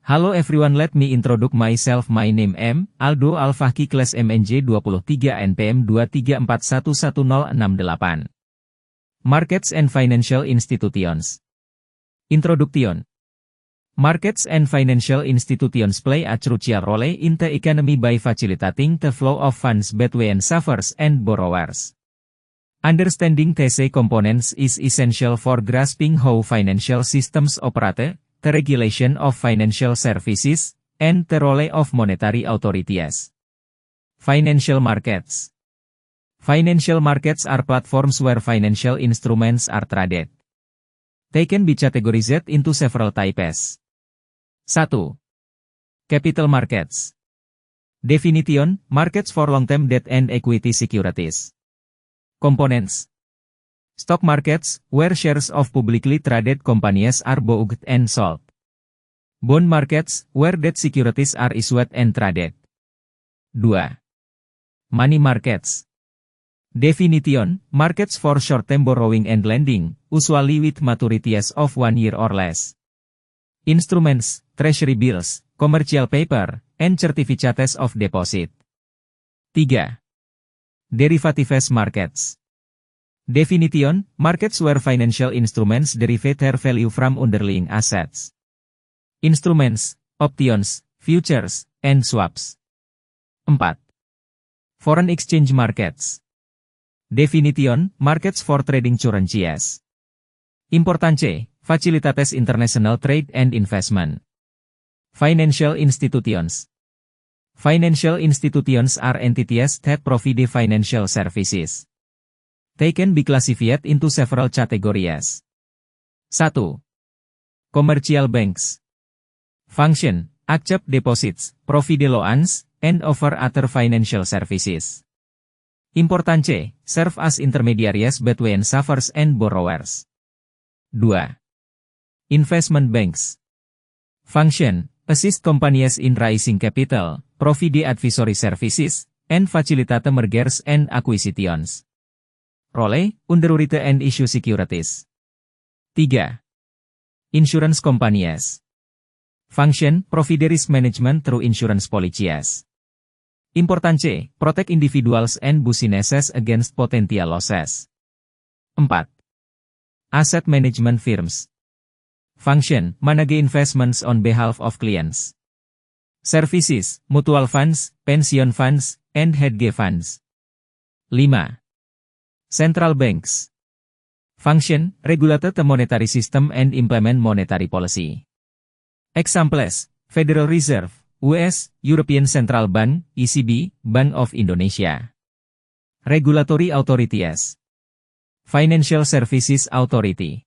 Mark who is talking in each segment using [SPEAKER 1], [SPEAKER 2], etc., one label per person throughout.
[SPEAKER 1] Halo everyone, let me introduce myself. My name M. Aldo Al-Fahki, class MNJ 23 NPM 234111068. Markets and Financial Institutions. Introduction. Markets and financial institutions play a crucial role in the economy by facilitating the flow of funds between savers and borrowers. Understanding these components is essential for grasping how financial systems operate, the regulation of financial services, and the role of monetary authorities. Financial markets. Financial markets are platforms where financial instruments are traded. They can be categorized into several types. 1. Capital markets. Definition: markets for long-term debt and equity securities. Components: stock markets, where shares of publicly traded companies are bought and sold. Bond markets, where debt securities are issued and traded. 2. Money markets. Definition: markets for short-term borrowing and lending, usually with maturities of 1 year or less. Instruments: treasury bills, commercial paper, and certificates of deposit. 3. Derivatives markets. Definition: markets where financial instruments derive their value from underlying assets. Instruments, options, futures, and swaps. 4. Foreign exchange markets. Definition: markets for trading currencies. Importance: facilitates international trade and investment. Financial institutions. Financial institutions are entities that provide financial services. They can be classified into several categories. 1. Commercial banks. Function: accept deposits, provide loans, and offer other financial services. Importance: serve as intermediaries between savers and borrowers. 2. Investment banks. Function: assist companies in raising capital, provide advisory services, and facilitate mergers and acquisitions. Role: underwrite and issue securities. 3. Insurance companies. Function: provide risk management through insurance policies. Importance: protect individuals and businesses against potential losses. 4. Asset management firms. Function: manage investments on behalf of clients. Services: mutual funds, pension funds, and hedge funds. 5. Central banks. Function: regulate the monetary system and implement monetary policy. Examples: Federal Reserve, US, European Central Bank, ECB, Bank of Indonesia. Regulatory authorities. Financial Services Authority.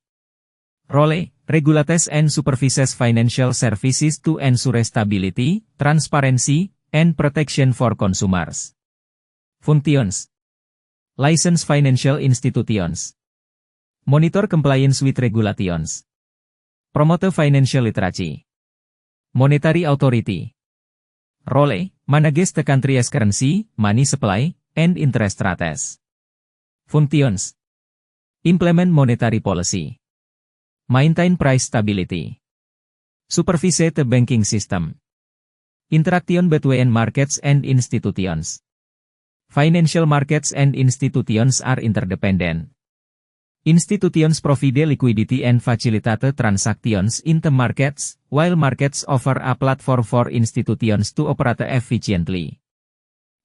[SPEAKER 1] Role: regulates and supervises financial services to ensure stability, transparency, and protection for consumers. Functions: license financial institutions. Monitor compliance with regulations. Promote financial literacy. Monetary authority. Role: manages the country's currency, money supply, and interest rates. Functions: implement monetary policy. Maintain price stability. Supervise the banking system. Interaction between markets and institutions. Financial markets and institutions are interdependent. Institutions provide liquidity and facilitate transactions in the markets, while markets offer a platform for institutions to operate efficiently.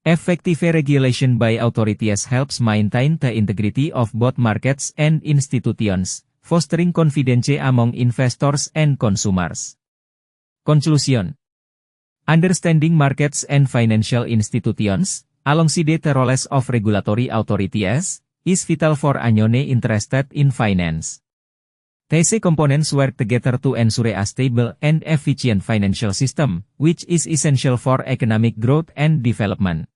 [SPEAKER 1] Effective regulation by authorities helps maintain the integrity of both markets and institutions, fostering confidence among investors and consumers. Conclusion: understanding markets and financial institutions, alongside the roles of regulatory authorities, is vital for anyone interested in finance. These components work together to ensure a stable and efficient financial system, which is essential for economic growth and development.